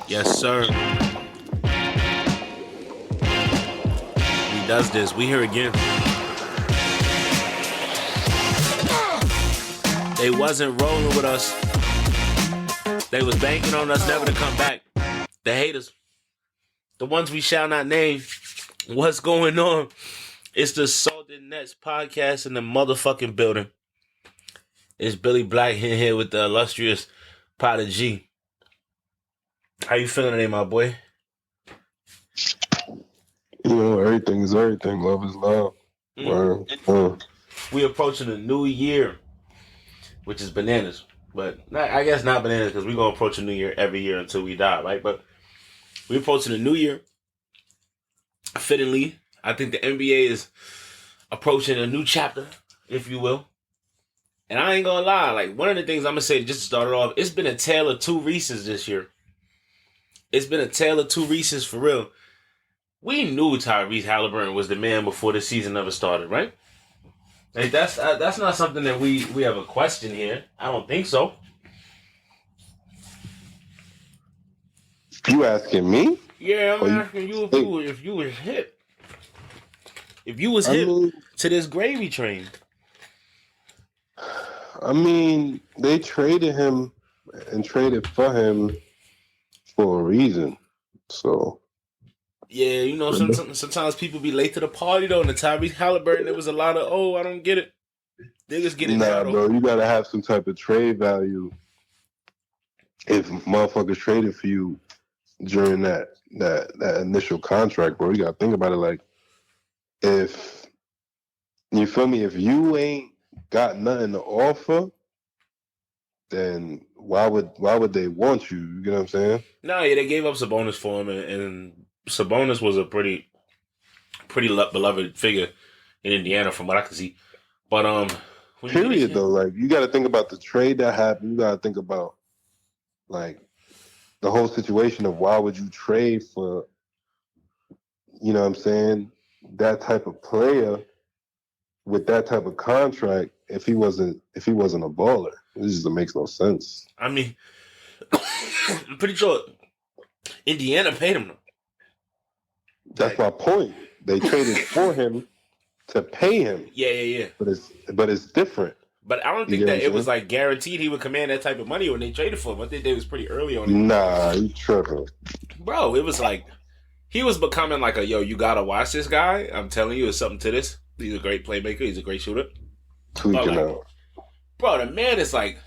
Yes, sir. He does this. We here again. They wasn't rolling with us. They was banking on us never to come back. The haters. The ones we shall not name. What's going on? It's the Salted Nets podcast in the motherfucking building. It's Billy Black in here with the illustrious Potter G. How you feeling today, my boy? You know, everything is everything. Love is love. We approaching a new year, which is bananas. But I guess not bananas because we're going to approach a new year every year until we die, right? But we're approaching a new year. Fittingly, I think the NBA is approaching a new chapter, if you will. And I ain't going to lie. Like, one of the things I'm going to say just to start it off, it's been a tale of two Reeses this year. It's been a tale of two Reeses for real. We knew Tyrese Halliburton was the man before the season ever started, right? Like that's not something that we have a question here. I don't think so. You asking me? Yeah, I'm asking you if you was hip. If you was hip to this gravy train. I mean, they traded him and traded for him for a reason. So yeah, you know, sometimes people be late to the party though. And the Tyrese Halliburton, there was a lot of I don't get it. Niggas get it now, bro. You gotta have some type of trade value if motherfuckers traded for you during that initial contract, bro. You gotta think about it like if you feel me, if you ain't got nothing to offer, then why would they want you? You get what I'm saying? No, yeah, they gave up Sabonis for him, and Sabonis was a pretty beloved figure in Indiana, from what I can see. But period though, like you got to think about the trade that happened. You got to think about like the whole situation of why would you trade for, you know what I'm saying, that type of player with that type of contract if he wasn't a baller. This just makes no sense. I mean, I'm pretty sure Indiana paid him. That's my point. They traded for him to pay him. Yeah. But it's different. But I don't think that it was like guaranteed he would command that type of money when they traded for him. I think they was pretty early on him. Nah, you tripping. Bro, it was like he was becoming like you gotta watch this guy. I'm telling you, there's something to this. He's a great playmaker. He's a great shooter. Tweaking out. Bro, the man is like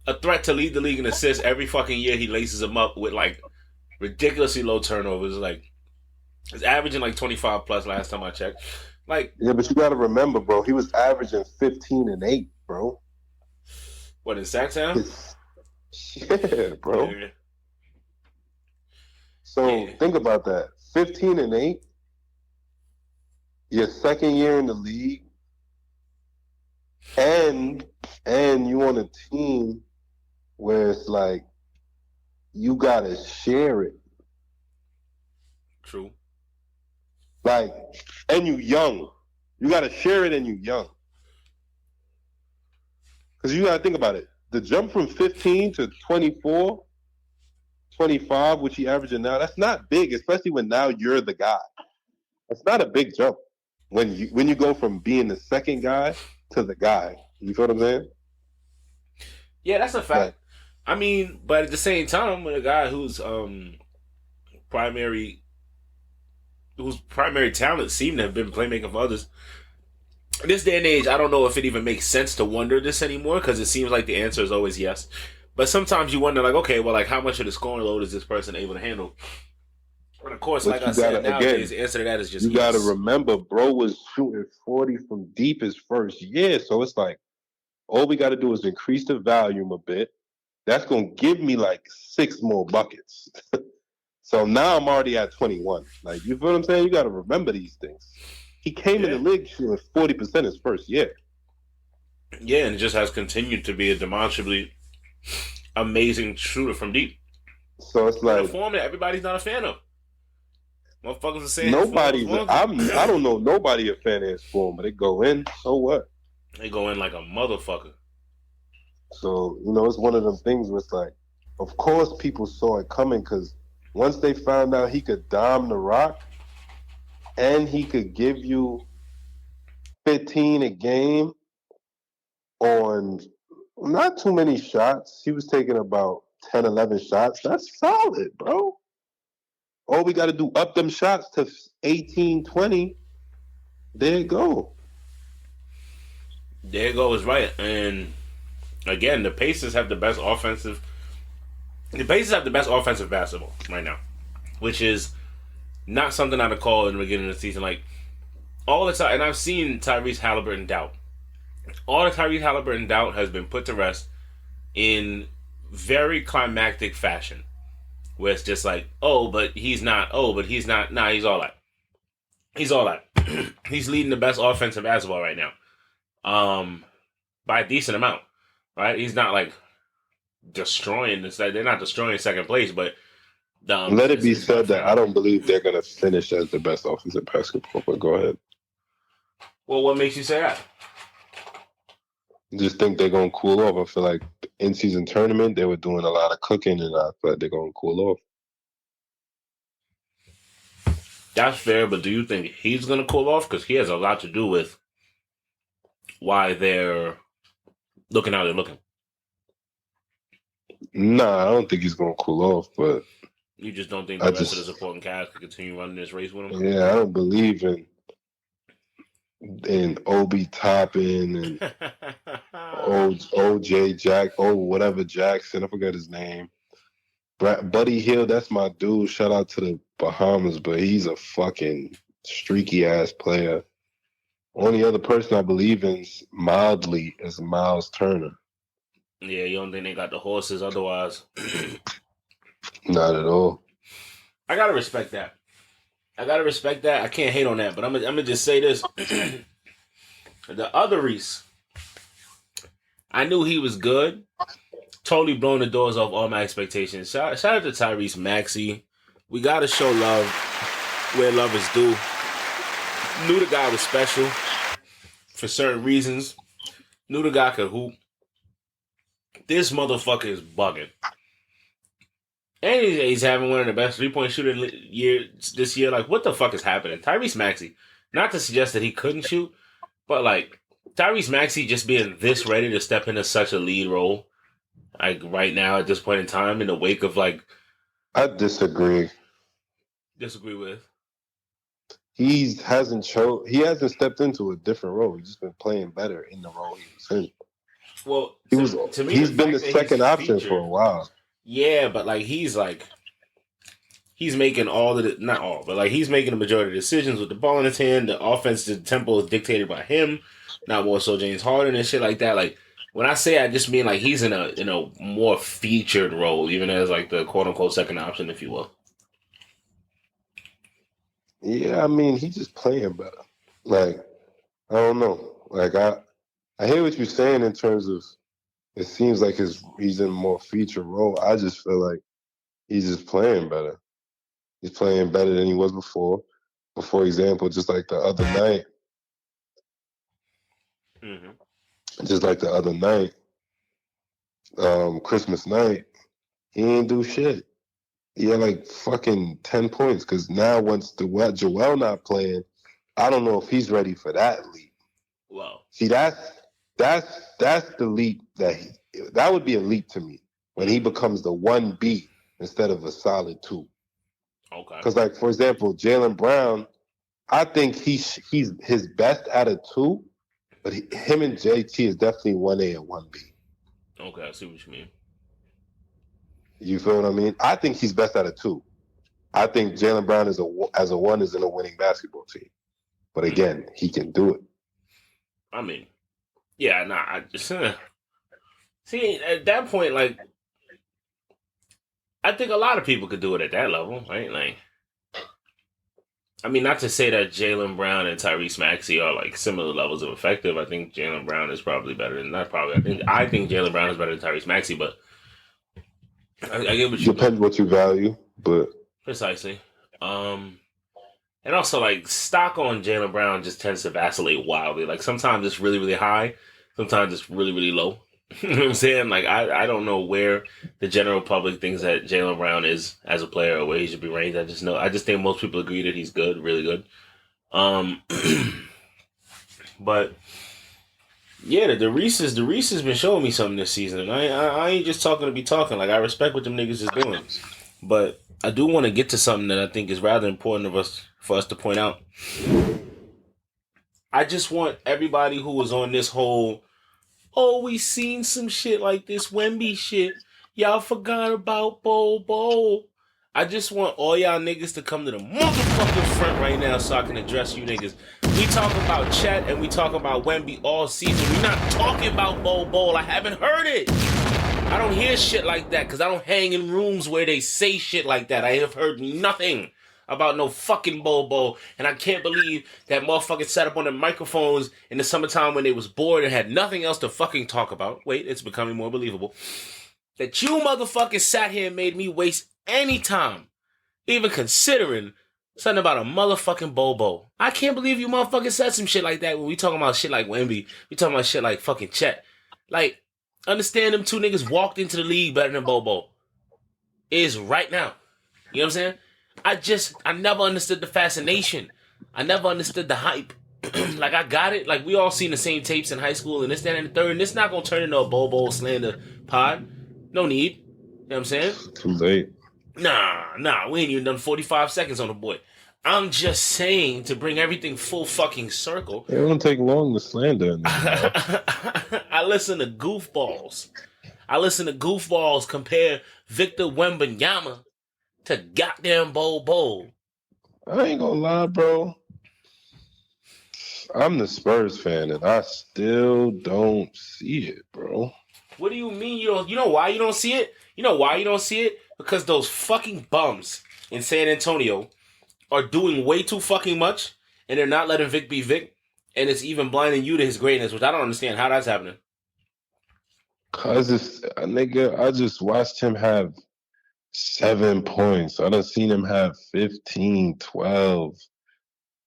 a threat to lead the league in assists every fucking year. He laces them up with like ridiculously low turnovers. Like he's averaging like 25 plus last time I checked. Like yeah, but you got to remember, bro. He was averaging 15 and 8, bro. What in Sacktown? Yeah, bro. Yeah. So think about that: 15 and 8. Your second year in the league, and you on a team where it's like you gotta share it. True. Like, and you young. You gotta share it and you young. Because you gotta think about it. The jump from 15 to 24, 25, which he averaging now, that's not big, especially when now you're the guy. It's not a big jump. When you go from being the second guy to the guy. You feel what I'm saying? Yeah, that's a fact. Right. I mean, but at the same time, with a guy whose primary talent seemed to have been playmaking for others, in this day and age, I don't know if it even makes sense to wonder this anymore because it seems like the answer is always yes. But sometimes you wonder, like, okay, well, like, how much of the scoring load is this person able to handle? And of course, like I said, nowadays, the answer to that is just you got to remember, bro was shooting 40 from deep his first year. So it's like, all we got to do is increase the volume a bit. That's going to give me like 6 more buckets. So now I'm already at 21. Like, you feel what I'm saying? You got to remember these things. He came in the league shooting 40% his first year. Yeah, and it just has continued to be a demonstrably amazing shooter from deep. So it's like a form that everybody's not a fan of. Motherfuckers are saying nobody's. I don't know nobody a fan of his form, but they go in. So what? They go in like a motherfucker. So it's one of them things where it's like of course, people saw it coming because once they found out he could dime the rock and he could give you 15 a game on not too many shots. He was taking about 10, 11 shots. That's solid, bro. All we got to do up them shots to 18, 20. There you go. There you go is right. And again, the Pacers have the best offensive. The Pacers have the best offensive basketball right now, which is not something I'd call in the beginning of the season. Like all the time, and I've seen Tyrese Halliburton doubt. All the Tyrese Halliburton doubt has been put to rest in very climactic fashion, where it's just like, oh, but he's not. Oh, but he's not. Nah, he's all that. He's all that. He's leading the best offensive basketball right now, by a decent amount. Right? He's not like destroying this. They're not destroying second place, but let it be said that I don't believe they're gonna finish as the best offensive basketball. But go ahead. Well, what makes you say that? Just think they're gonna cool off. I feel like in season tournament they were doing a lot of cooking, and I feel like they're gonna cool off. That's fair, but do you think he's gonna cool off? Because he has a lot to do with why they're looking how they're looking. Nah, I don't think he's gonna cool off, but you just don't think the rest of the supporting cast can continue running this race with him? Yeah, I don't believe in Obi Toppin and OJ whatever Jackson. I forgot his name. Buddy Hield, that's my dude. Shout out to the Bahamas, but he's a fucking streaky ass player. Only other person I believe in mildly is Miles Turner. Yeah, you don't think they got the horses otherwise? Not at all. I gotta respect that. I can't hate on that, but I'm gonna just say this. The other Reese, I knew he was good. Totally blown the doors off all my expectations. Shout out to Tyrese Maxey. We gotta show love where love is due. Knew the guy was special for certain reasons. Knew the guy could hoop. This motherfucker is bugging. And he's having one of the best 3-point shooter this year. Like, what the fuck is happening? Tyrese Maxey, not to suggest that he couldn't shoot, but like, Tyrese Maxey just being this ready to step into such a lead role, like right now at this point in time, in the wake of like... I disagree. Disagree with? He hasn't stepped into a different role. He's just been playing better in the role he was in. Well, to me, he's been the second option for a while. Yeah, but like he's making all of the, not all, but like he's making the majority of the decisions with the ball in his hand. The offensive tempo is dictated by him, not more so James Harden and shit like that. Like when I say, I just mean like he's in a more featured role, even as like the quote unquote second option, if you will. Yeah, I mean he's just playing better. Like I don't know. Like I hear what you're saying in terms of it seems like he's in a more featured role. I just feel like he's just playing better. He's playing better than he was before. For example, just like the other night. Mm-hmm. Just like the other night, Christmas night, he didn't do shit. He had like fucking 10 points because now once Joel not playing, I don't know if he's ready for that leap. Wow. See, that's the leap that would be a leap to me when he becomes the 1B instead of a solid 2. Okay. Because like for example, Jaylen Brown, I think he's his best at a 2, but him and JT is definitely 1A and 1B. Okay, I see what you mean. You feel what I mean? I think he's best at a 2. I think Jaylen Brown as a 1 is in a winning basketball team. But again, he can do it. I mean, yeah, nah, I just see at that point, like, I think a lot of people could do it at that level, right? Like, I mean, not to say that Jaylen Brown and Tyrese Maxey are like similar levels of effective. I think Jaylen Brown is probably better than that. I think Jaylen Brown is better than Tyrese Maxey, but I get what you depends what you value, but precisely. And also, like, stock on Jaylen Brown just tends to vacillate wildly. Like, sometimes it's really, really high. Sometimes it's really, really low. You know what I'm saying? Like, I don't know where the general public thinks that Jaylen Brown is as a player or where he should be ranked. I just think most people agree that he's good, really good. Um, but yeah, the Reese's been showing me something this season, and I ain't just talking to be talking. Like, I respect what them niggas is doing, but I do want to get to something that I think is rather important for us to point out. I just want everybody who was on this whole, oh, we seen some shit like this Wemby shit. Y'all forgot about Bo. I just want all y'all niggas to come to the motherfucking front right now so I can address you niggas. We talk about Chet and we talk about Wemby all season. We not talking about Bo. I haven't heard it. I don't hear shit like that because I don't hang in rooms where they say shit like that. I have heard nothing about no fucking Bo. And I can't believe that motherfuckers sat up on the microphones in the summertime when they was bored and had nothing else to fucking talk about. Wait, it's becoming more believable. That you motherfuckers sat here and made me waste any time even considering something about a motherfucking Bo. I can't believe you motherfuckers said some shit like that when we talking about shit like Wemby. We talking about shit like fucking Chet. Like, understand them two niggas walked into the league better than Bo. Is right now. You know what I'm saying? I never understood the fascination. I never understood the hype. Like, I got it. Like, we all seen the same tapes in high school and this, that, and the third. And this not gonna turn into a Bo slander pod. No need. You know what I'm saying? Too late. Nah. We ain't even done 45 seconds on the boy. I'm just saying to bring everything full fucking circle. It don't take long to slander. I listen to goofballs. Compare Victor Wembanyama to goddamn Bo. I ain't gonna lie, bro. I'm the Spurs fan, and I still don't see it, bro. What do you mean you don't? You know why you don't see it? Because those fucking bums in San Antonio are doing way too fucking much, and they're not letting Vic be Vic, and it's even blinding you to his greatness, which I don't understand how that's happening. Cause I just watched him have 7 points. I done seen him have 15, 12,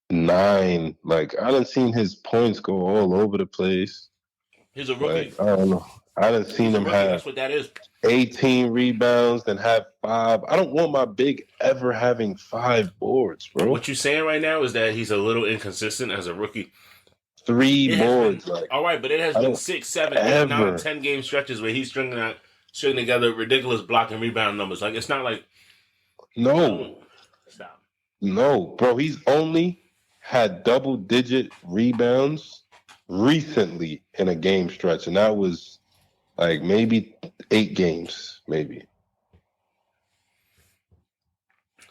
9. Like, I done seen his points go all over the place. He's a rookie. Like, I don't know. I done seen him have That's what that is. 18 rebounds, then have 5. I don't want my big ever having 5 boards, bro. What you're saying right now is that he's a little inconsistent as a rookie. 3 boards. All right, but it has been 6, 7, 8, 9, 10 game stretches where he's stringing together ridiculous block and rebound numbers. Like, it's not like... No. Stop. No, bro. He's only had double-digit rebounds recently in a game stretch, and that was like maybe 8 games, maybe.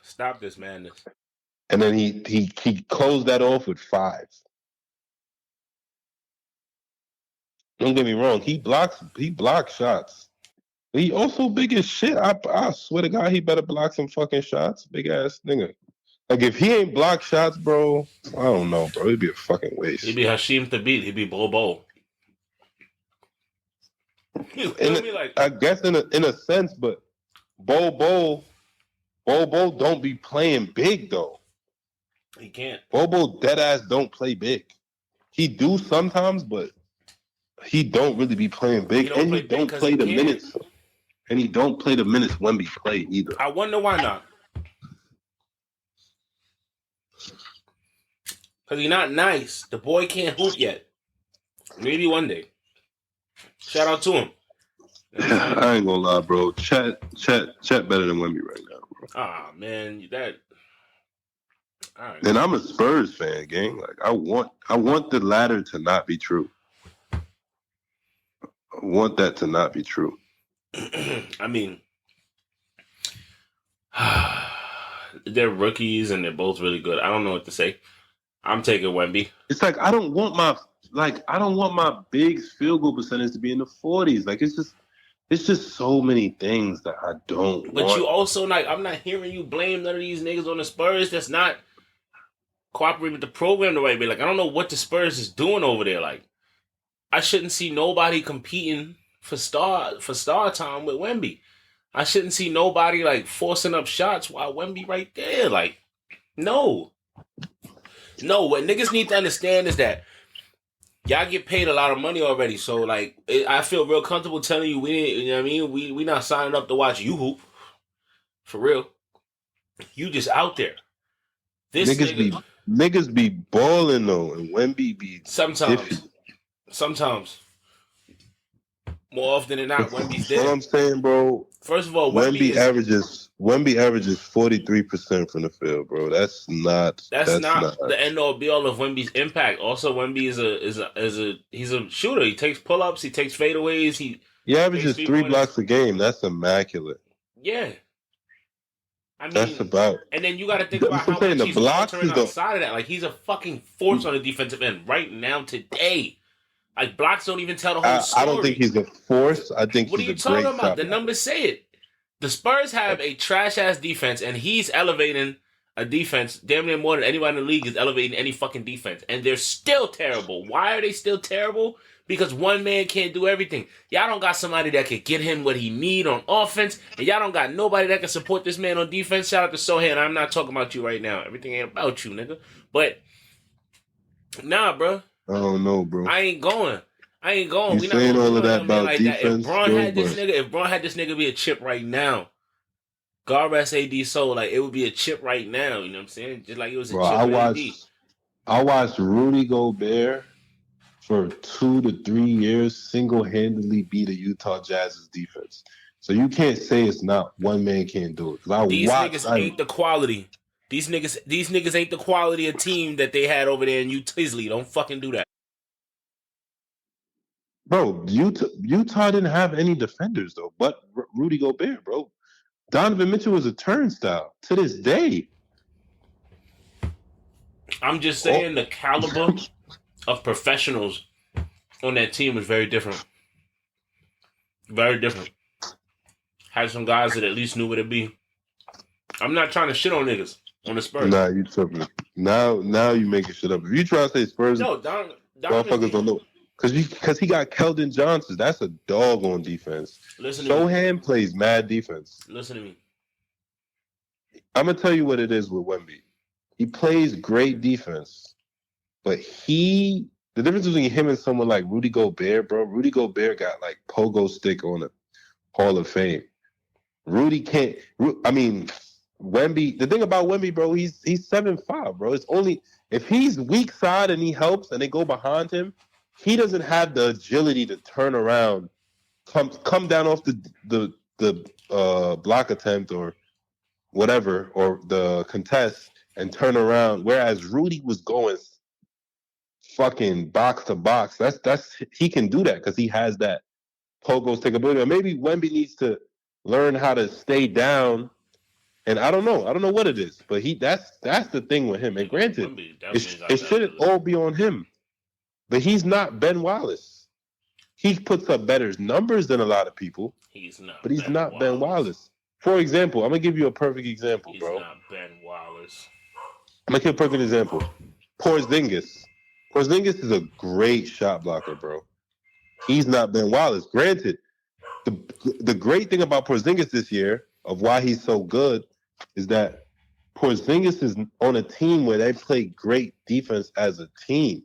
Stop this madness. And then he closed that off with 5. Don't get me wrong, he blocks shots. He also big as shit. I swear to God, he better block some fucking shots. Big ass nigga. Like, if he ain't block shots, bro, I don't know, bro. It'd be a fucking waste. He'd be Hasheem Thabit. He'd be Bo. I guess in a sense, but Bo don't be playing big though. He can't. Bo dead ass don't play big. He do sometimes, but he don't really be playing big, and he don't play the minutes. And he don't play the minutes Wemby play either. I wonder why not. Because he's not nice. The boy can't hoop yet. Maybe one day. Shout out to him. I ain't gonna lie, bro. Chet better than Wemby right now, bro. Ah, man, that. All right. And I'm a Spurs fan, gang. Like, I want the latter to not be true. I want that to not be true. I mean, they're rookies and they're both really good. I don't know what to say. I'm taking Wemby. It's like I don't want my big field goal percentage to be in the 40s. Like, it's just so many things that I don't want. But you also, like, I'm not hearing you blame none of these niggas on the Spurs that's not cooperating with the program the right way. Like, I don't know what the Spurs is doing over there. Like, I shouldn't see nobody competing for star time with Wemby. I shouldn't see nobody, like, forcing up shots while Wemby right there. Like, no. What niggas need to understand is that y'all get paid a lot of money already. So like, I feel real comfortable telling you, you know what I mean? We not signing up to watch you hoop for real. You just out there. This Niggas be nigga niggas be balling though, and Wemby be iffy. sometimes more often than not, Wemby's All there. I'm saying, bro, First of all, Wemby averages 43% from the field, bro. That's not the end all be all of Wemby's impact. Also, Wemby he's a shooter. He takes pull ups, he takes fadeaways, he averages takes 3 3-pointers. blocks a game. That's immaculate. Yeah. I mean, That's about. and then you got to think about how much he's altering outside of that. Like, he's a fucking force on the defensive end right now today. Like, blocks don't even tell the whole story. I don't think he's a force. I think what he's are you talking about? The numbers say it. The Spurs have a trash ass defense, and he's elevating a defense damn near more than anybody in the league is elevating any fucking defense, and they're still terrible. Why are they still terrible? Because one man can't do everything. Y'all don't got somebody that can get him what he need on offense, and y'all don't got nobody that can support this man on defense. Shout out to Sohan. I'm not talking about you right now. Everything ain't about you, nigga. But nah, bro. I don't know, bro. I ain't going. You saying all of that about like defense? That. If Braun had this nigga be a chip right now, God rest AD soul, like it would be a chip right now. You know what I'm saying? Just like it was a chip. I watched Rudy Gobert for 2 to 3 years single-handedly beat the Utah Jazz's defense. So you can't say it's not one man can't do it. These niggas ain't the quality. These niggas ain't the quality of team that they had over there in Utisley. Don't fucking do that. Bro, Utah didn't have any defenders though, but Rudy Gobert, bro. Donovan Mitchell was a turnstile to this day. I'm just saying the caliber of professionals on that team was very different. Very different. Had some guys that at least knew what it be. I'm not trying to shit on niggas on the Spurs. Nah, you tripping. Now you making shit up. If you try to say Spurs, no, motherfuckers don't know. Because he got Keldon Johnson. That's a dog on defense. Sohan plays mad defense. Listen to me. I'm going to tell you what it is with Wemby. He plays great defense. But the difference between him and someone like Rudy Gobert, bro, Rudy Gobert got like pogo stick on the Hall of Fame. Rudy can't, Wemby, the thing about Wemby, bro, he's 7'5", bro. It's only, if he's weak side and he helps and they go behind him, he doesn't have the agility to turn around, come down off the block attempt or whatever, or the contest and turn around. Whereas Rudy was going fucking box to box. That's he can do that because he has that pogo stick ability. Or maybe Wemby needs to learn how to stay down. And I don't know what it is, but that's the thing with him. And granted, it shouldn't all be on him. But he's not Ben Wallace. He puts up better numbers than a lot of people. He's not Ben Wallace. For example, I'm going to give you a perfect example, bro. He's not Ben Wallace. I'm going to give you a perfect example. Porzingis. Porzingis is a great shot blocker, bro. He's not Ben Wallace. Granted, the great thing about Porzingis this year, of why he's so good, is that Porzingis is on a team where they play great defense as a team.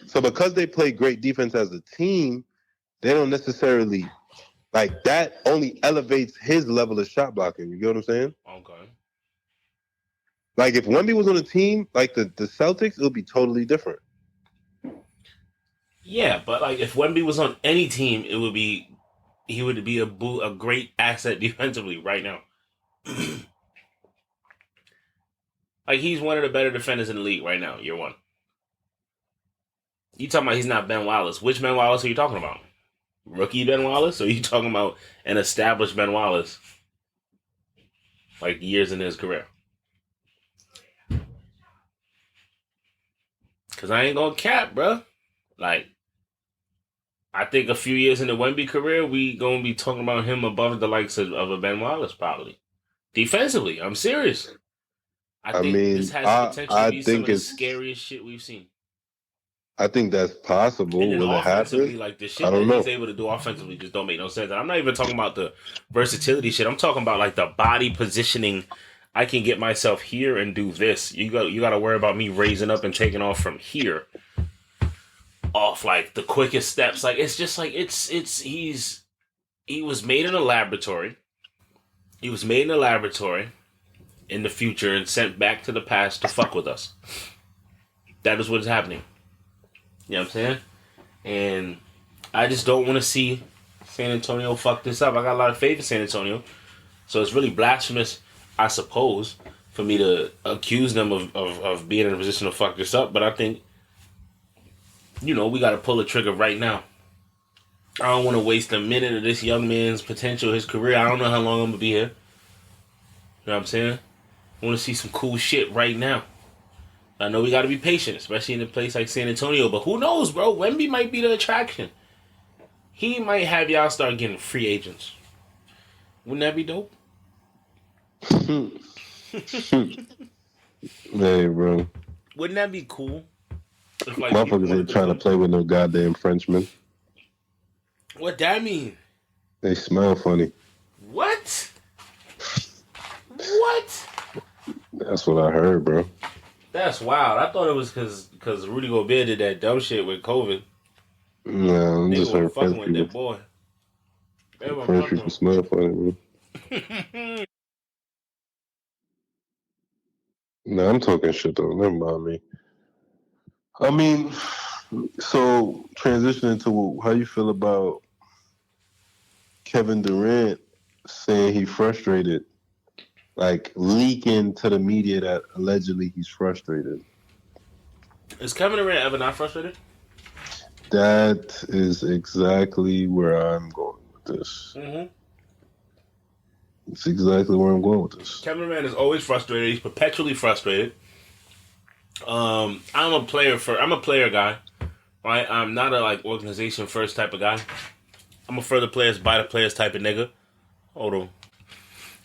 So because they play great defense as a team, they don't necessarily, like, that only elevates his level of shot blocking. You get what I'm saying? Okay. Like, if Wemby was on a team like the Celtics, it would be totally different. Yeah, but, like, if Wemby was on any team, he would be a great asset defensively right now. Like, he's one of the better defenders in the league right now, year one. You talking about he's not Ben Wallace. Which Ben Wallace are you talking about? Rookie Ben Wallace? Or are you talking about an established Ben Wallace? Like years in his career? Because I ain't gonna cap, bro. Like, I think a few years in the Wemby career, we gonna be talking about him above the likes of a Ben Wallace, probably. Defensively, I'm serious. I think this has the potential to be some of the scariest shit we've seen. I think that's possible. And then Will it happen? Like the shit that he's able to do offensively just don't make no sense. And I'm not even talking about the versatility shit. I'm talking about like the body positioning. I can get myself here and do this. You got to worry about me raising up and taking off from here. off like the quickest steps. Like it's just like he was made in a laboratory. He was made in a laboratory in the future and sent back to the past to fuck with us. That is what is happening. You know what I'm saying? And I just don't want to see San Antonio fuck this up. I got a lot of faith in San Antonio. So it's really blasphemous, I suppose, for me to accuse them of being in a position to fuck this up. But I think, we got to pull the trigger right now. I don't want to waste a minute of this young man's potential, his career. I don't know how long I'm going to be here. You know what I'm saying? I want to see some cool shit right now. I know we got to be patient, especially in a place like San Antonio. But who knows, bro? Wemby might be the attraction. He might have y'all start getting free agents. Wouldn't that be dope? Hey, bro. Wouldn't that be cool? If, like, motherfuckers ain't trying to play with no goddamn Frenchmen. What that mean? They smell funny. What? What? That's what I heard, bro. That's wild. I thought it was because Rudy Gobert did that dumb shit with COVID. No, I'm just heard French with that people. Boy. French people smell funny, bro. No, I'm talking shit though. Never mind me. I mean, so transitioning to how you feel about Kevin Durant saying he frustrated, like leaking to the media that allegedly he's frustrated. Is Kevin Durant ever not frustrated? That is exactly where I'm going with this. Mm-hmm. It's exactly where I'm going with this. Kevin Durant is always frustrated. He's perpetually frustrated. I'm a player guy, right? I'm not a like organization first type of guy. I'm a for the players by the players type of nigga. Hold on.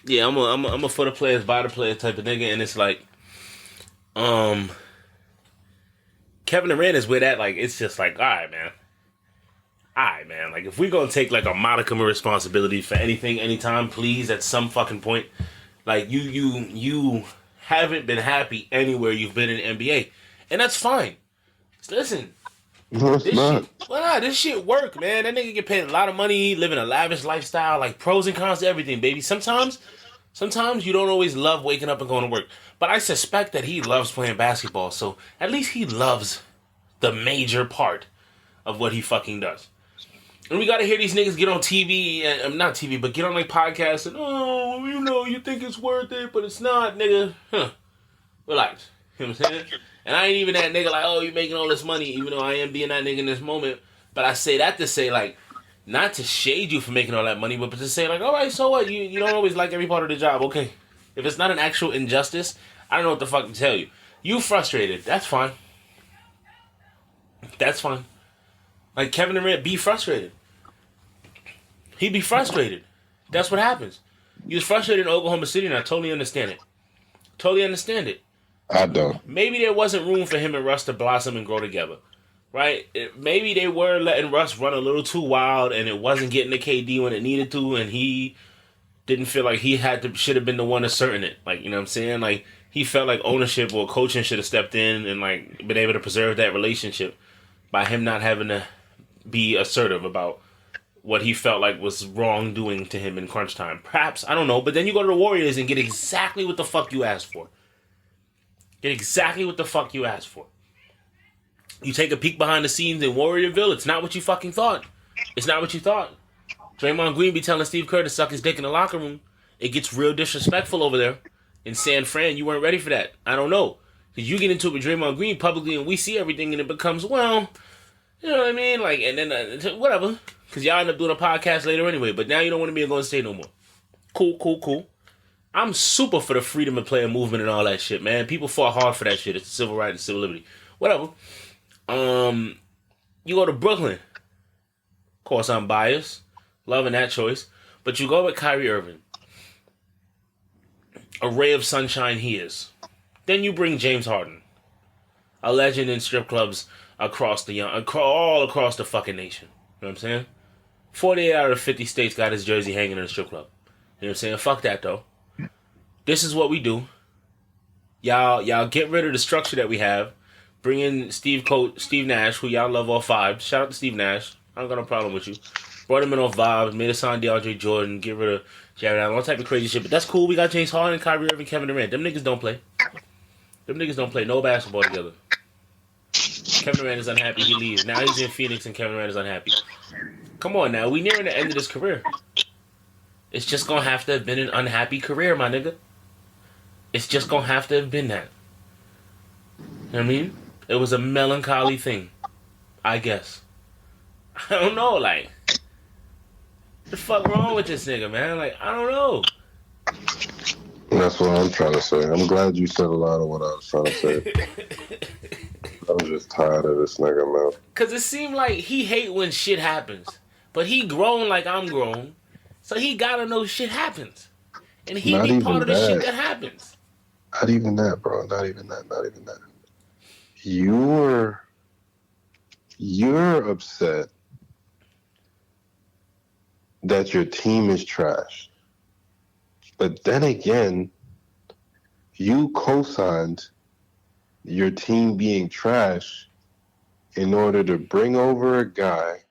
Yeah, I'm a for the players by the players type of nigga, and it's like, Kevin Durant is where that like it's just like, all right, man. Like, if we're gonna take like a modicum of responsibility for anything, anytime, please, at some fucking point, like you haven't been happy anywhere you've been in the NBA, and that's fine. Listen, No, it's not. This shit work, man. That nigga get paid a lot of money, living a lavish lifestyle, like pros and cons to everything, baby. Sometimes you don't always love waking up and going to work, but I suspect that he loves playing basketball, so at least he loves the major part of what he fucking does. And we gotta hear these niggas get on TV, not TV, but get on like podcasts and, you think it's worth it, but it's not, nigga. Relax. You know what I'm saying? And I ain't even that nigga like, oh, you making all this money, even though I am being that nigga in this moment. But I say that to say, like, not to shade you for making all that money, but to say, like, all right, so what? You don't always like every part of the job. Okay. If it's not an actual injustice, I don't know what the fuck to tell you. You frustrated. That's fine. That's fine. Like, Kevin Durant be frustrated. He be frustrated. That's what happens. He was frustrated in Oklahoma City, and I totally understand it. Totally understand it. I don't. Maybe there wasn't room for him and Russ to blossom and grow together, right? Maybe they were letting Russ run a little too wild, and it wasn't getting to KD when it needed to, and he didn't feel like he should have been the one asserting it. Like, you know what I'm saying? Like, he felt like ownership or coaching should have stepped in and, like, been able to preserve that relationship by him not having to be assertive about what he felt like was wrongdoing to him in crunch time. Perhaps, I don't know. But then you go to the Warriors and get exactly what the fuck you asked for. Get exactly what the fuck you asked for. You take a peek behind the scenes in Warriorville, it's not what you fucking thought. It's not what you thought. Draymond Green be telling Steve Kerr to suck his dick in the locker room. It gets real disrespectful over there. In San Fran, you weren't ready for that. I don't know. Because you get into it with Draymond Green publicly and we see everything and it becomes, well, you know what I mean? Like, and then, whatever. Because y'all end up doing a podcast later anyway. But now you don't want to be in Golden State no more. Cool. I'm super for the freedom of player movement and all that shit, man. People fought hard for that shit. It's civil rights and civil liberty. Whatever. You go to Brooklyn. Of course, I'm biased. Loving that choice. But you go with Kyrie Irving. A ray of sunshine he is. Then you bring James Harden. A legend in strip clubs all across the fucking nation. You know what I'm saying? 48 out of 50 states got his jersey hanging in a strip club. You know what I'm saying? Fuck that, though. This is what we do. Y'all get rid of the structure that we have. Bring in Steve Nash, who y'all love off vibes. Shout out to Steve Nash. I don't got no problem with you. Brought him in off vibes, made us sign DeAndre Jordan, get rid of Jared Allen, all type of crazy shit. But that's cool. We got James Harden, Kyrie Irving, Kevin Durant. Them niggas don't play. Them niggas don't play no basketball together. Kevin Durant is unhappy. He leaves. Now he's in Phoenix and Kevin Durant is unhappy. Come on now. We nearing the end of this career. It's just going to have to have been an unhappy career, my nigga. It's just going to have to have been that. You know what I mean? It was a melancholy thing. I guess. I don't know, like... What the fuck wrong with this nigga, man? Like, I don't know. That's what I'm trying to say. I'm glad you said a lot of what I was trying to say. I'm just tired of this nigga, man. Cause it seemed like he hate when shit happens. But he grown like I'm grown. So he gotta know shit happens. And he Not be even part of the that. shit that happens. Not even that, bro. Not even that. You're upset that your team is trash. But then again, you co-signed your team being trash in order to bring over a guy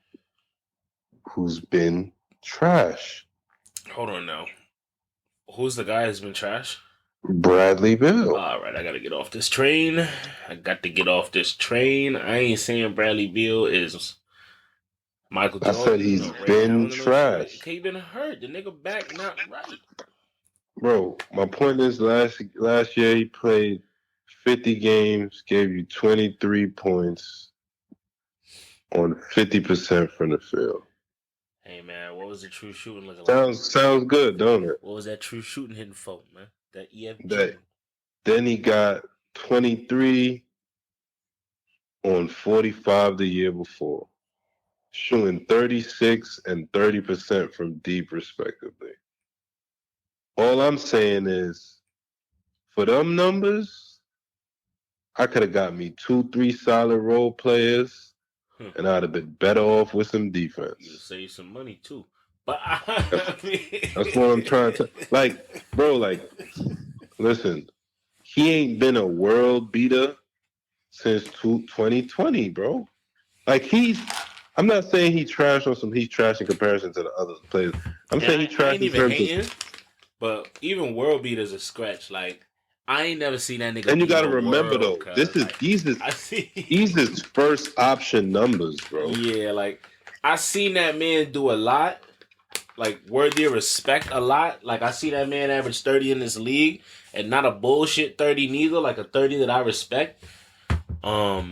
who's been trash. Hold on now. Who's the guy who's been trash? Bradley Beal. Alright, I gotta get off this train. I ain't saying Bradley Beal is Michael Jordan. I said he's been trash. He been hurt. The nigga back not right. Bro, my point is last year he played 50 games, gave you 23 points on 50% from the field. Hey man, what was the true shooting looking like? Sounds good, don't it? What was that true shooting hitting for, man? That EFG. Then he got 23 on 45 the year before, shooting 36 and 30% from deep, respectively. All I'm saying is, for them numbers, I could have got me 2-3 solid role players, and I'd have been better off with some defense. You save some money too. But that's what I'm trying to like, bro. Like, listen, he ain't been a world beater since 2020, bro. Like I'm not saying he's trash in comparison to the other players. I'm saying he's trash in terms of. But even world beaters are scratch. Like, I ain't never seen that nigga. And you gotta remember though, these is first option numbers, bro. Yeah, like I seen that man do a lot, like worthy of respect a lot. Like I see that man average 30 in this league, and not a bullshit 30 neither, like a 30 that I respect. But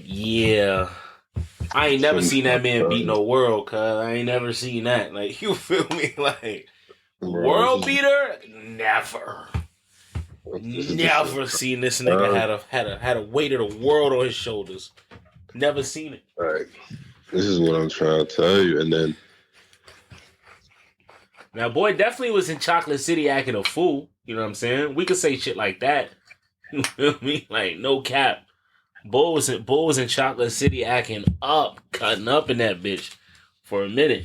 yeah, I ain't never seen that man beat no world, cuz I ain't never seen that. Like, you feel me? Like, world beater? Never. Never seen this nigga had a weight of the world on his shoulders. Never seen it. All right. This is what I'm trying to tell you. And then now, boy definitely was in Chocolate City acting a fool. You know what I'm saying? We could say shit like that. You feel me? Like, no cap. Bull was in Chocolate City acting up, cutting up in that bitch for a minute.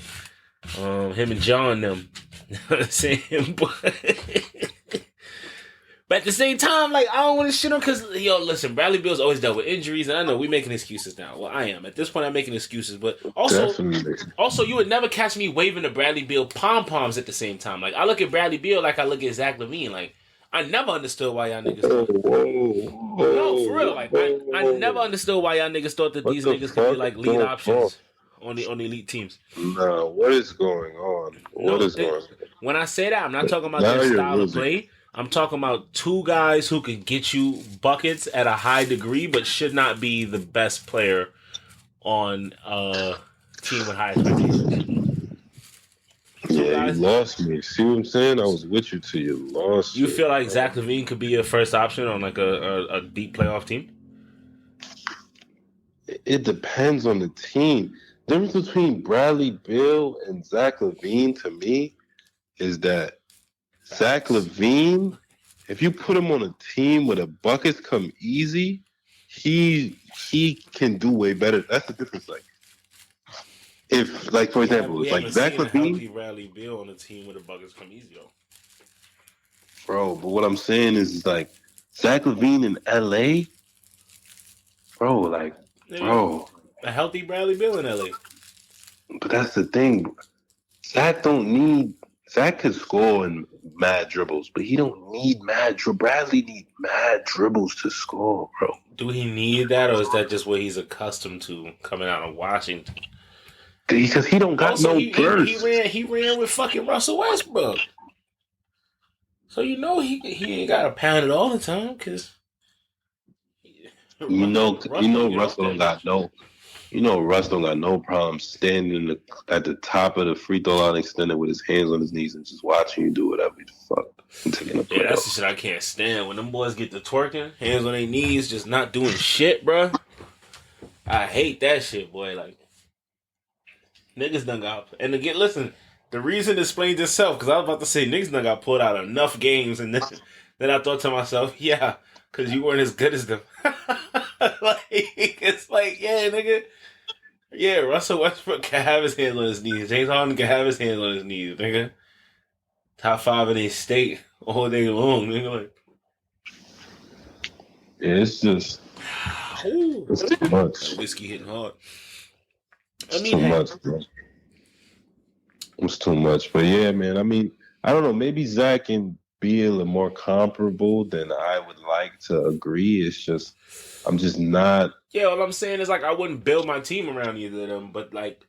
Him and John them. You know what I'm saying? But at the same time, like, I don't want to shit on because, yo, listen, Bradley Beal's always dealt with injuries, and I know we making excuses now. Well, I am. At this point, I'm making excuses, but also, you would never catch me waving the Bradley Beal pom-poms at the same time. Like, I look at Bradley Beal like I look at Zach LaVine. Like, I never understood why y'all niggas thought. No, for real. Like, I never understood why y'all niggas thought that these niggas could be, like, lead options on the elite teams. No, what is going on? What is going on? When I say that, I'm not talking about their style of play. I'm talking about two guys who can get you buckets at a high degree, but should not be the best player on a team with high expectations. Yeah, you lost me. See what I'm saying? I was with you till you lost. You feel like Zach LaVine could be a first option on like a deep playoff team? It depends on the team. The difference between Bradley Beal and Zach LaVine to me is that Zach LaVine, if you put him on a team where the buckets come easy, he can do way better. That's the difference. Like, if, like, for example, it's like Zach LaVine, Bradley Beal on a team where the buckets come easy, though. Bro, but what I'm saying is like Zach LaVine in LA bro. Like, Nigga, bro. a healthy Bradley Beal in LA. But that's the thing. Zach don't need. Zach could score in mad dribbles, but he don't need mad dribbles. Bradley need mad dribbles to score, bro. Do he need that, or is that just what he's accustomed to coming out of Washington? Because he don't got Also, no he burst. ran with fucking Russell Westbrook. So you know he ain't got to pound it all the time because You know, get off Russell don't that got no. You know, Russ don't got no problem standing at the top of the free throw line, extended with his hands on his knees and just watching you do whatever the fuck and taking a play. Yeah, that's the shit I can't stand. When them boys get to twerking, hands on their knees, just not doing shit, bruh. I hate that shit, boy. Like, niggas done got. And again, listen, the reason explains itself, because I was about to say, niggas done got pulled out of enough games, and then I thought to myself, yeah, because you weren't as good as them. Like, it's like, yeah, nigga. Yeah, Russell Westbrook can have his hands on his knees. James Harden can have his hands on his knees, nigga. Top 5 in a state all day long, nigga. Like, Yeah, it's just it's too much. that whiskey hitting hard. It's too much, bro. It's too much. But yeah, man, I mean, I don't know. Maybe Zach and Beal are more comparable than I would like to agree. It's just, I'm just not. Yeah, all I'm saying is, like, I wouldn't build my team around either of them, but, like,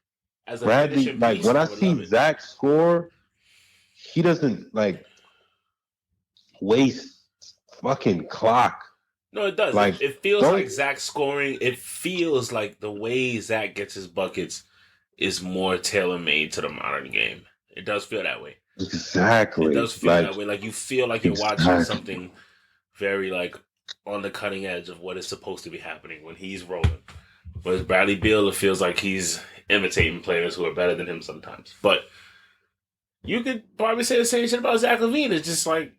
as a Bradley, finishing like, piece, when I would love see it. Zach score, he doesn't, like, waste fucking clock. No, it does. Like, it feels don't- like Zach scoring. It feels like the way Zach gets his buckets is more tailor-made to the modern game. It does feel that way. Exactly. It does feel like, that way. Like, you feel like you're watching something very, like, on the cutting edge of what is supposed to be happening when he's rolling. Whereas Bradley Beal, it feels like he's imitating players who are better than him sometimes. But you could probably say the same shit about Zach LaVine. It's just like,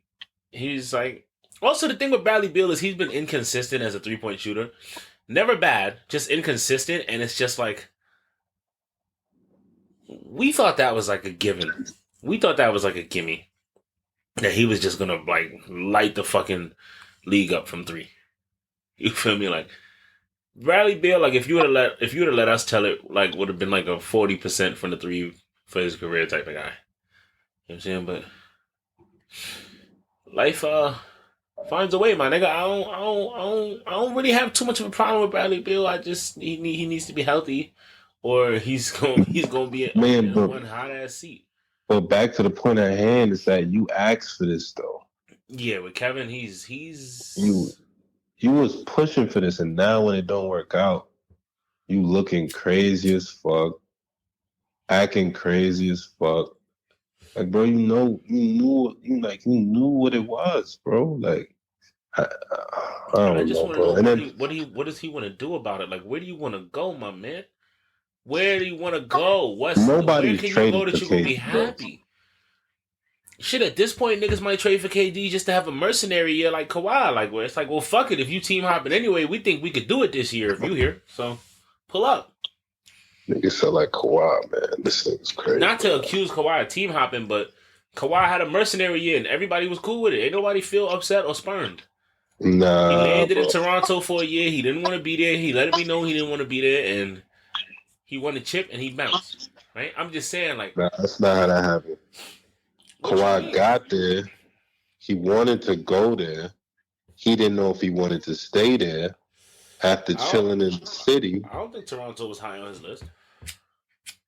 he's like... Also, the thing with Bradley Beal is he's been inconsistent as a three-point shooter. Never bad, just inconsistent. And it's just like... We thought that was like a given. We thought that was like a gimme. That he was just gonna, like, light the fucking league up from three. You feel me? Like, Bradley Beal, like, if you would have let us tell it, like, would have been like a 40% from the three for his career type of guy. You know what I'm saying? But life finds a way, my nigga. I don't really have too much of a problem with Bradley Beal. I just he needs to be healthy, or he's gonna be in one hot ass seat. But back to the point at hand is that you asked for this though. Yeah, with Kevin, he's you was pushing for this, and now when it don't work out, you looking crazy as fuck, acting crazy as fuck. Like, bro, you knew what it was, bro. Like, I don't know, bro. And then what does he want to do about it? Like, where do you want to go, my man? Where do you want to go? Where can you go that you can be happy? Shit, at this point, niggas might trade for KD just to have a mercenary year like Kawhi. Like, where it's like, well, fuck it. If you team hopping anyway, we think we could do it this year if you here. So, pull up. Niggas sound like Kawhi, man. This thing's crazy. Not to accuse Kawhi of team hopping, but Kawhi had a mercenary year and everybody was cool with it. Ain't nobody feel upset or spurned. Nah, he landed in Toronto for a year. He didn't want to be there. He let it be known he didn't want to be there, and he won the chip and he bounced. Right? I'm just saying, like, nah, that's not how that happened. Kawhi got there. He wanted to go there. He didn't know if he wanted to stay there after chilling in the city. I don't think Toronto was high on his list.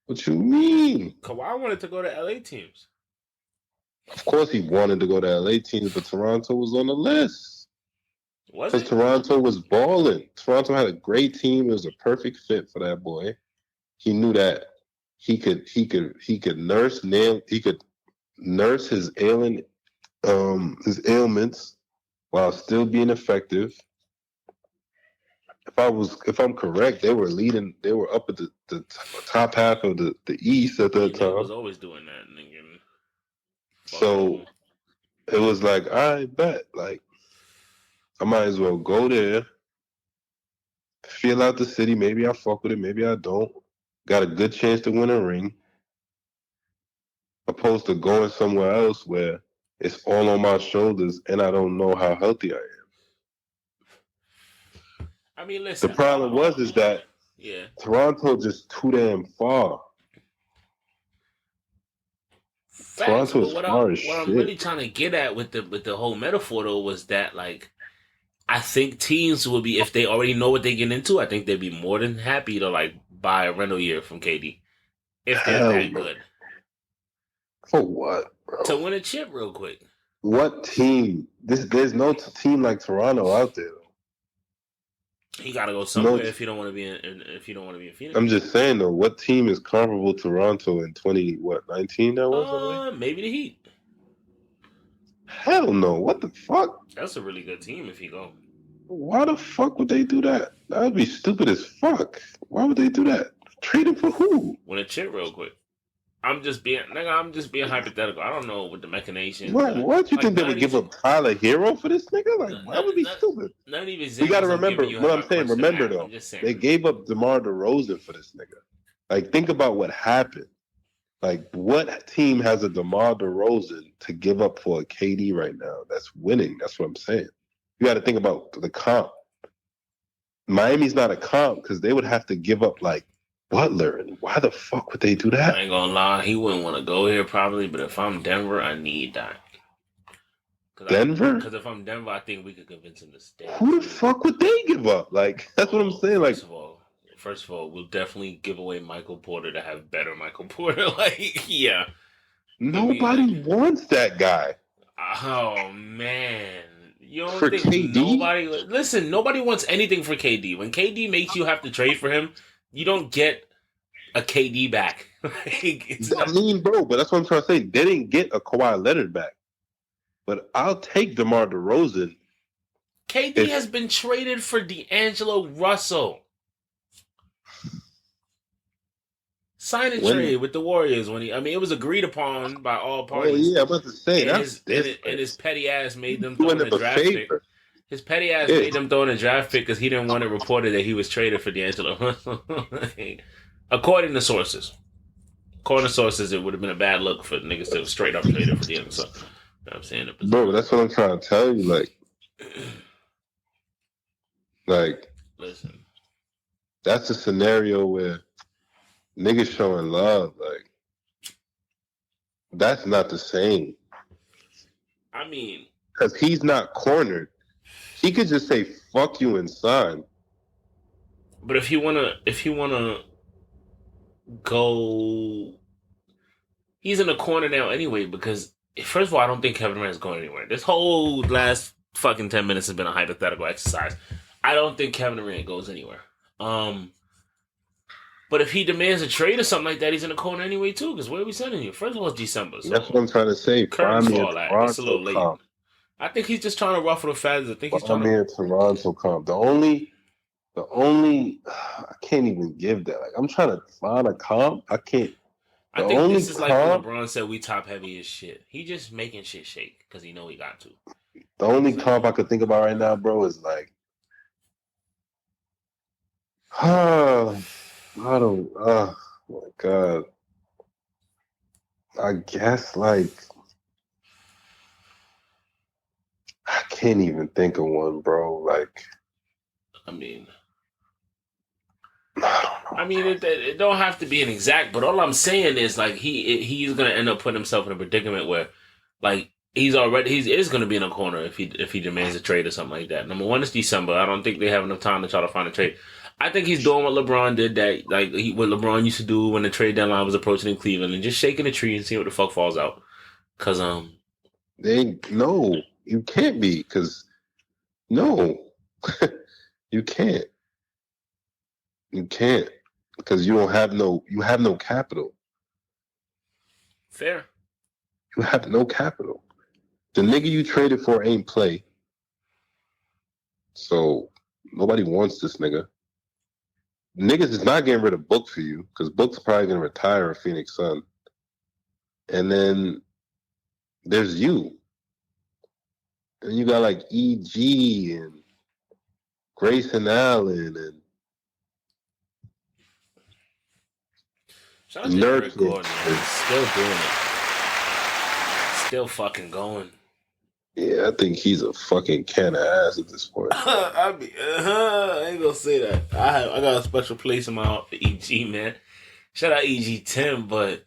What you mean? Kawhi wanted to go to LA teams. Of course he wanted to go to LA teams, but Toronto was on the list. Because Toronto was balling. Toronto had a great team. It was a perfect fit for that boy. He knew that he could nurse his ailments while still being effective. If I'm correct, they were up at the top half of the East at that time. Was always doing that, nigga. So it was like, I bet, like, I might as well go there, feel out the city. Maybe I fuck with it, maybe I don't. Got a good chance to win a ring. Opposed to going somewhere else where it's all on my shoulders and I don't know how healthy I am. I mean, The listen. problem is that Yeah. Toronto just too damn far. Facts, Toronto but is far as what I'm really shit. trying to get at with the whole metaphor though was that like I think teams will be if they already know what they get into, I think they'd be more than happy to like buy a rental year from KD if they're Hell that no. good For what, to bro? win a chip real quick. What team? There's no team like Toronto out there. He got to go No, somewhere if you don't want to be if you don't want to be in I'm Phoenix. just saying though. What team is comparable to Toronto in 19? That was, I think. Maybe the Heat. Hell no. What the fuck? That's a really good team if you go. Why the fuck would they do that? That would be stupid as fuck. Why would they do that? Trade him for who? Win a chip real quick. I'm just being hypothetical. I don't know what the machinations. What you Like think they none of would give these, up Tyler Hero for this nigga? Like, none, that would be none, stupid. none of these You got to examples I'm remember giving you what have I'm I saying. crunched the Remember math. though, I'm just saying. they gave up DeMar DeRozan for this nigga. Like, think about what happened. Like, what team has a DeMar DeRozan to give up for a KD right now that's winning? That's what I'm saying. You got to think about the comp. Miami's not a comp because they would have to give up like Butler, and why the fuck would they do I that? ain't gonna lie, he wouldn't want to go here probably, but if I'm Denver, I need that. Denver? Because if I'm Denver, I think we could convince him to stay. Who the fuck would they give up? Like, that's what I'm saying. Like, First of all, we'll definitely give away Michael Porter to have better Michael Porter. Like, yeah. nobody wants that guy. Oh man. You don't For think KD? nobody wants anything for KD. When KD makes you have to trade for him, you don't get a KD back. I mean, bro, but that's what I'm trying to say. They didn't get a Kawhi Leonard back. But I'll take DeMar DeRozan. KD has been traded for D'Angelo Russell. Sign and trade with the Warriors it was agreed upon by all parties. Oh yeah, I'm about to say and that's and his petty ass made them throw in a draft pick. His petty ass made them throw in a draft pick because he didn't want it reported that he was traded for D'Angelo. According to sources. It would have been a bad look for niggas to have straight up traded for D'Angelo. So, you know what I'm saying? Bro, that's what I'm trying to tell you. Like, listen, that's a scenario where niggas showing love. Like, that's not the same. I mean, because he's not cornered. He could just say "fuck you" and sign. But if you wanna go, he's in the corner now anyway. Because first of all, I don't think Kevin Durant's going anywhere. This whole last fucking 10 minutes has been a hypothetical exercise. I don't think Kevin Durant goes anywhere. But if he demands a trade or something like that, he's in the corner anyway too. Because where are we sending you? First of all, it's December. So that's what I'm trying to say. Find me a Toronto comp. I think he's just trying to ruffle the feathers. I think he's trying to. Find me a Toronto comp. The only, I can't even give that. Like, I'm trying to find a comp. I can't. I think this is like when LeBron said we top heavy as shit. He just making shit shake because he know he got to. The only comp I could think about right now, bro, is like, oh my God. I guess like I can't even think of one, bro. Like, I mean, it don't have to be an exact, but all I'm saying is like he's gonna end up putting himself in a predicament where like he is gonna be in a corner if he demands a trade or something like that. Number one, it's December. I don't think they have enough time to try to find a trade. I think he's doing what LeBron did, what LeBron used to do when the trade deadline was approaching in Cleveland, and just shaking the tree and seeing what the fuck falls out. Cause you can't be, cause no, you can't, because you have no capital. Fair. You have no capital. The nigga you traded for ain't play, so nobody wants this nigga. Niggas is not getting rid of Book for you because Book's probably gonna retire a Phoenix Sun. And then there's you. And you got like EG and Grayson Allen and Nurkic. Still doing it. Still fucking going. Yeah, I think he's a fucking can of ass at this point. I ain't gonna say that. I got a special place in my heart for EG, man. Shout out EG Tim, but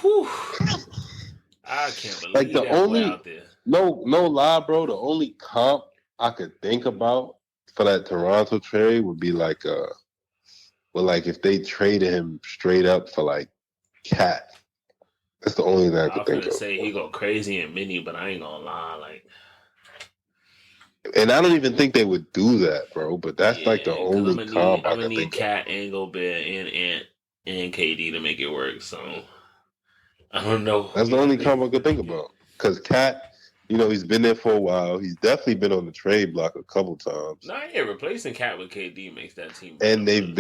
whew, I can't Like believe the that boy only out there. no lie, bro. The only comp I could think about for that Toronto trade would be like well, like if they traded him straight up for like Cat. That's the only thing I I could was think gonna of. say he go crazy in mini, but I ain't gonna lie. Like, And I don't even think they would do that, bro. But that's like the yeah, because only comp I'm I gonna could need think of. Cat and Gobert and Ant and KD to make it work. So I don't know That's who the y'all only think comp is I could gonna think get. about. Because Cat, he's been there for a while. He's definitely been on the trade block a couple times. Nah, yeah, replacing Cat with KD makes that team better. And But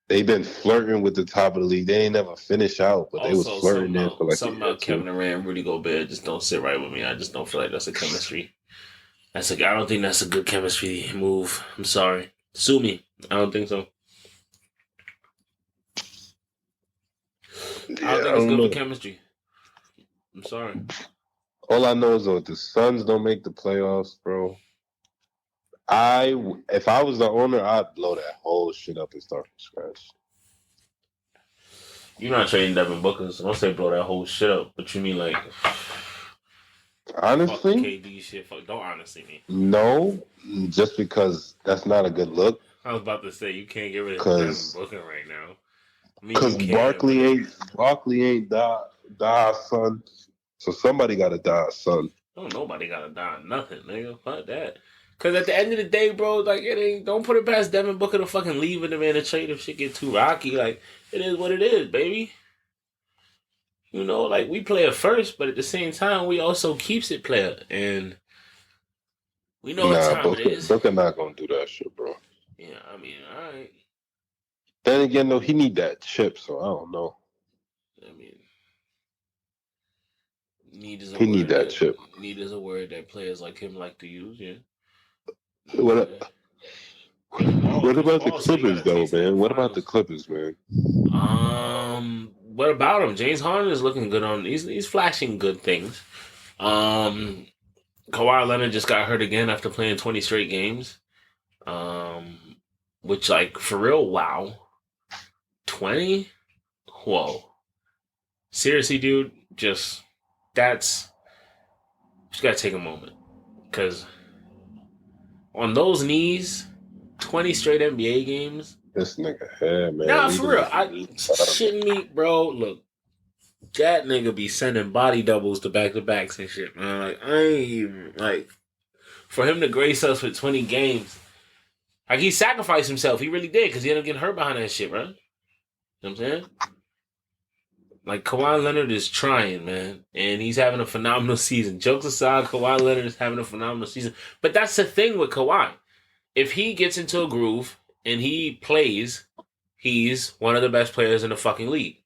they've been flirting with the top of the league. They ain't never finish out, but they was also, flirting there for like a something year or about two. Kevin Durant and Rudy Gobert just don't sit right with me. I just don't feel like that's a chemistry. I don't think that's a good chemistry move. I'm sorry. Sue me. I don't think so. I don't Yeah, I think it's don't good for know. chemistry. I'm sorry. All I know is though, if the Suns don't make the playoffs, bro, if I was the owner, I'd blow that whole shit up and start from scratch. You're not trading Devin Booker, so don't say blow that whole shit up. But you mean like fuck the Honestly, KD shit? Fuck, don't honestly mean. no, just because that's not a good look. I was about to say you can't get rid of Devin Cause, Booker right now. I mean you cause can, but Barkley ain't die son. So somebody got to die son. don't nobody gotta die nothing, nigga. Fuck that. Cause at the end of the day, bro, like it ain't. Don't put it past Devin Booker to fucking leave in the man to trade if shit get too rocky. Like it is what it is, baby. Like we play it first, but at the same time, we also keeps it player, and we know what Nah, time it Booker, is. Booker not gonna do that shit, bro. Yeah, I mean, all right. Then again, though, he need that chip, so I don't know. I mean, need is a He need word that that chip. need is a word that players like him like to use. Yeah. What? What Chris about the Paul said he got Clippers, a though, taste of the man? What about the finals. Clippers, man? What about him? James Harden is looking good on. He's flashing good things. Um, Kawhi Leonard just got hurt again after playing 20 straight games. Um, which like for real, wow, 20. Whoa, seriously, dude, that's just gotta take a moment because on those knees, 20 straight NBA games. This nigga head, man, Nah, for leading real, the I league. I don't know. shitting me, bro. Look, that nigga be sending body doubles to back to backs and shit, man. Like I ain't even like for him to grace us with 20 games. Like he sacrificed himself. He really did because he ended up getting hurt behind that shit, right? You know what I'm saying? Like Kawhi Leonard is trying, man, and he's having a phenomenal season. Jokes aside, Kawhi Leonard is having a phenomenal season. But that's the thing with Kawhi. If he gets into a groove and he plays, he's one of the best players in the fucking league.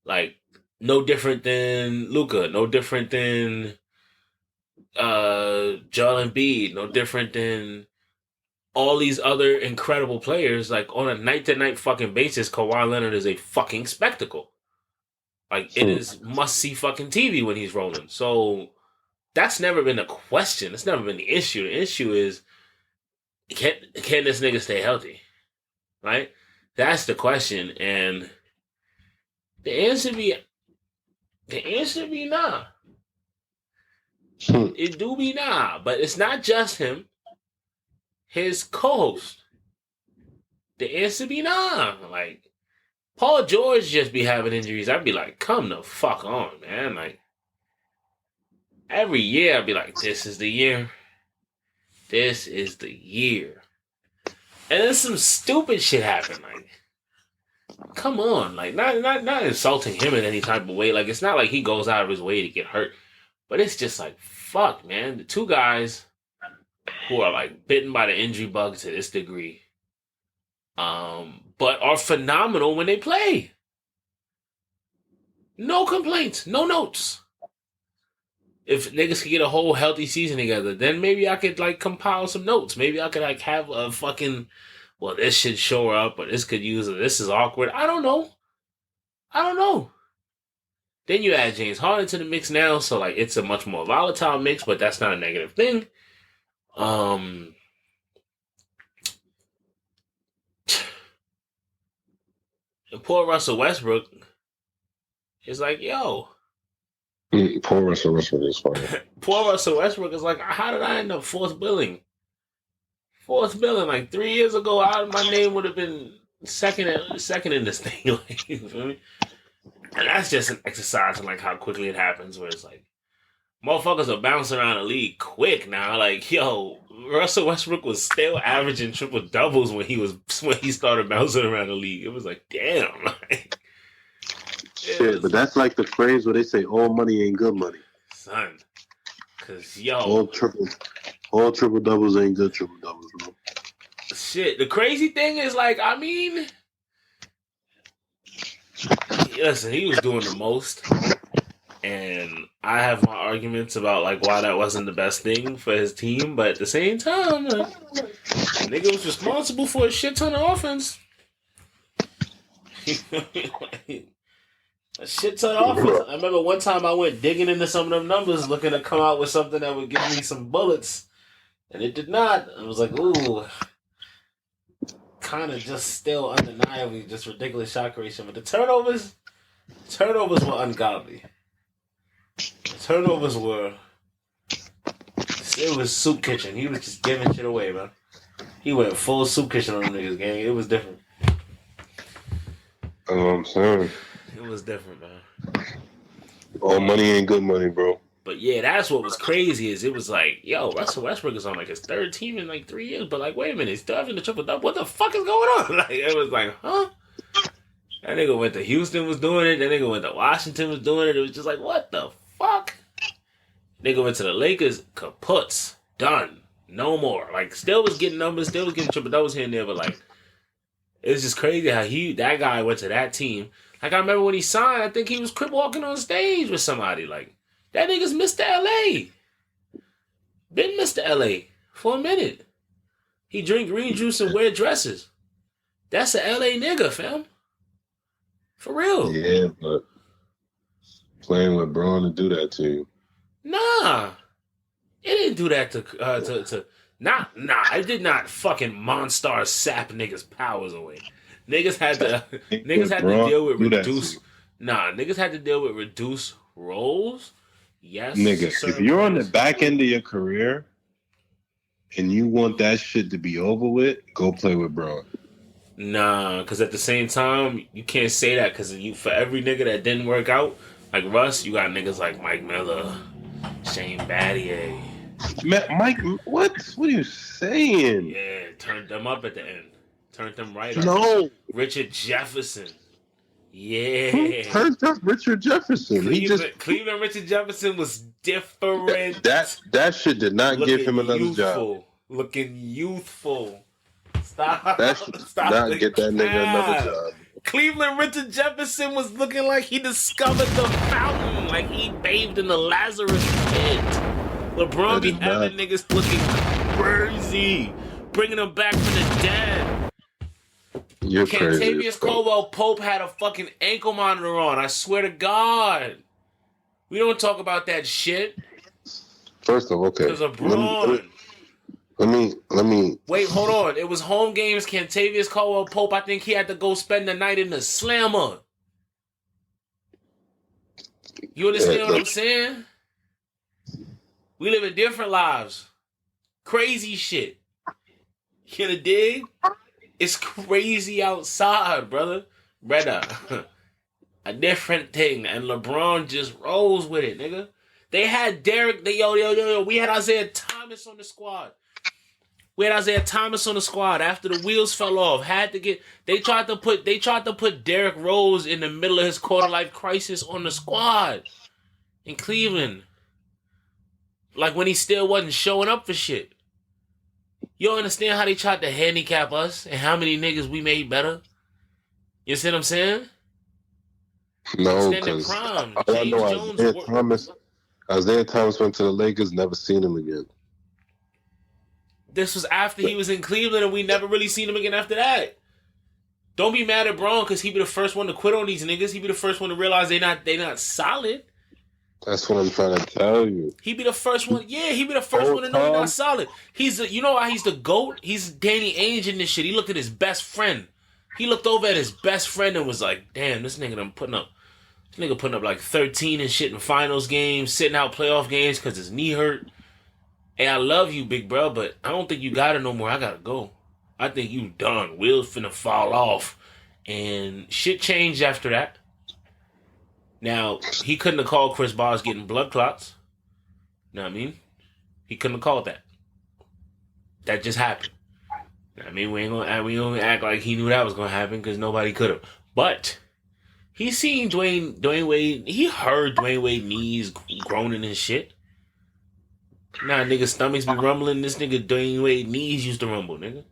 Like no different than Luca, no different than Joel Embiid, no different than all these other incredible players. Like on a night to night fucking basis, Kawhi Leonard is a fucking spectacle. Like it Hmm. is must see fucking TV when he's rolling. So that's never been a question. That's never been the issue. The issue is can this nigga stay healthy? Right? That's the question. And the answer be nah. Hmm. It do be nah. But it's not just him. His co-host. The answer be nah. Like Paul George just be having injuries. I'd be like, come the fuck on, man. Like every year I'd be like, this is the year. This is the year. And then some stupid shit happened. Like, come on, like not insulting him in any type of way. Like, it's not like he goes out of his way to get hurt, but it's just like, fuck, man. The two guys who are like bitten by the injury bug to this degree, but are phenomenal when they play. No complaints, no notes. If niggas could get a whole healthy season together, then maybe I could like compile some notes. Maybe I could like have a fucking, well, this should show up, or this could use it. This is awkward. I don't know. I don't know. Then you add James Harden to the mix now, so like it's a much more volatile mix, but that's not a negative thing. And poor Russell Westbrook is like, yo. Poor Russell Westbrook is funny. Poor Russell Westbrook is like, how did I end up fourth billing? Fourth billing, like 3 years ago, my name would have been second in this thing. Like, you feel me? And that's just an exercise in like how quickly it happens, where it's like motherfuckers are bouncing around the league quick now. Like, yo, Russell Westbrook was still averaging triple doubles when he started bouncing around the league. It was like, damn, like, shit. But that's like the phrase where they say all money ain't good money, son. Cause yo, all triple doubles ain't good triple doubles, bro. Shit. The crazy thing is, like, I mean, listen, he was doing the most. And I have my arguments about like why that wasn't the best thing for his team, but at the same time, nigga was responsible for a shit ton of offense. A shit ton of offense. I remember one time I went digging into some of them numbers, looking to come out with something that would give me some bullets, and it did not. I was like, ooh, kind of just still undeniably just ridiculous shot creation, but the turnovers were ungodly. Turnovers were. It was soup kitchen. He was just giving shit away, man. He went full soup kitchen on them niggas, gang. It was different. That's what I'm saying. It was different, man. All money ain't good money, bro. But yeah, that's what was crazy. Is it was like, yo, Russell Westbrook is on like his third team in like 3 years, but like, wait a minute, he's still having the triple double. What the fuck is going on? Like, it was like, huh? That nigga went to Houston, was doing it. That nigga went to Washington, was doing it. It was just like, what the fuck? Nigga went to the Lakers, kaputs, done, no more. Like, still was getting numbers, still was getting triple doubles here and there, but like, it's just crazy how that guy went to that team. Like, I remember when he signed, I think he was crip walking on stage with somebody. Like, that nigga's Mr. LA. Been Mr. LA for a minute. He drink green juice and wear dresses. That's a LA nigga, fam. For real. Yeah, but playing with Braun to do that to you. Nah. It didn't do that to nah, it did not fucking Monstar sap niggas' powers away. Niggas had to deal with reduced niggas had to deal with reduced roles. Yes. Nigga, if you're on the back end of your career and you want that shit to be over with, go play with Braun. Nah, because at the same time, you can't say that because for every nigga that didn't work out, like Russ, you got niggas like Mike Miller, Shane Battier. Mike, what? What are you saying? Yeah, turned them up at the end. Turned them right up. No. Richard Jefferson. Yeah. Who turned up Richard Jefferson? Cleveland Richard Jefferson was different. That shit did not give him another job. Looking youthful. Stop not get that nigga another job. Cleveland Richard Jefferson was looking like he discovered the fountain, like he bathed in the Lazarus pit. LeBron be having niggas looking crazy, bringing them back from the dead. You're crazy. Cantavius Caldwell Pope had a fucking ankle monitor on. I swear to God, we don't talk about that shit. First of all, okay. Because of Braun. Let me. Wait, hold on. It was home games. Cantavius Caldwell Pope. I think he had to go spend the night in the slammer. You understand what I'm saying? We live in different lives. Crazy shit. You know, dig? It's crazy outside, brother. A different thing. And LeBron just rolls with it, nigga. They had Derek. We had Isaiah Thomas on the squad. After the wheels fell off. They tried to put Derrick Rose in the middle of his quarter life crisis on the squad in Cleveland. Like when he still wasn't showing up for shit. You don't understand how they tried to handicap us and how many niggas we made better? You see what I'm saying? No, because Isaiah Thomas went to the Lakers, never seen him again. This was after he was in Cleveland, and we never really seen him again after that. Don't be mad at Braun because he be the first one to quit on these niggas. He be the first one to realize they not solid. That's what I'm trying to tell you. He be the first one. Yeah, he be the first one to know he's not solid. You know why he's the GOAT? He's Danny Ainge in this shit. He looked at his best friend. He looked over at his best friend and was like, damn, this nigga putting up like 13 and shit in finals games, sitting out playoff games because his knee hurt. Hey, I love you, big bro, but I don't think you got it no more. I gotta go. I think you done. Wheels finna fall off. And shit changed after that. Now, he couldn't have called Chris Bosh getting blood clots. You know what I mean? He couldn't have called that. That just happened. I mean, we don't act like he knew that was gonna happen because nobody could have. But he seen Dwayne Wade. He heard Dwayne Wade knees groaning and shit. Nah, nigga, stomachs be rumbling. This nigga Dwayne Wade knees used to rumble, nigga.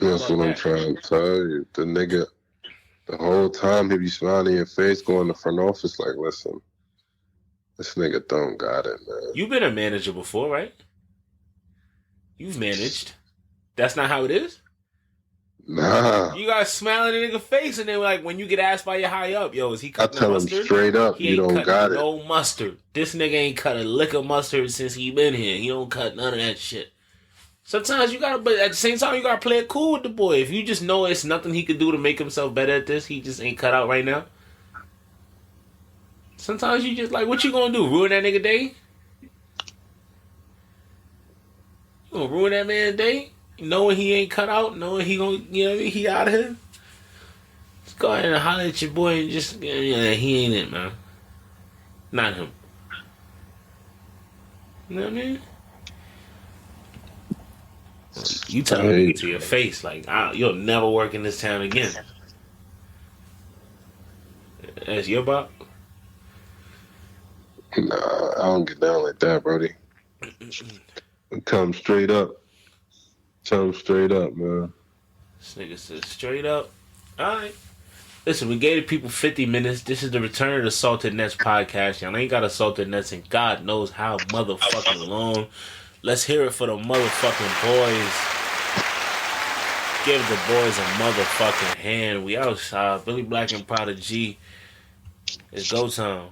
That's what I'm trying to tell you. The nigga, the whole time he be smiling in your face, going to front office like, listen, this nigga don't got it, man. You've been a manager before, right? You've managed. That's not how it is? Nah. You guys smiling in the nigga face, and then like when you get asked by your high up, yo, is he cutting I tell mustard? him straight up, He you don't got it. No mustard. This nigga ain't cut a lick of mustard since he been here. He don't cut none of that shit. Sometimes you gotta, but at the same time, you gotta play it cool with the boy. If you just know it's nothing he could do to make himself better at this, he just ain't cut out right now. Sometimes you just like, what you gonna do? Ruin that nigga day? You gonna ruin that man's day? Knowing he ain't cut out, knowing he gonna, you know what I mean, he out of here. Just go ahead and holler at your boy and just, yeah, he ain't it, man. Not him. You know what I mean? You tell me to your face, like, you'll never work in this town again. That's your bop? Nah, I don't get down like that, Brody. Tell him straight up. Tell him straight up, man. This nigga says straight up. Alright. Listen, we gave the people 50 minutes. This is the Return of the Salted Nets podcast. Y'all ain't got a Salted Nets in God knows how motherfucking long. Let's hear it for the motherfucking boys. Give the boys a motherfucking hand. We outside. Billy Black and Prodigy. It's go time.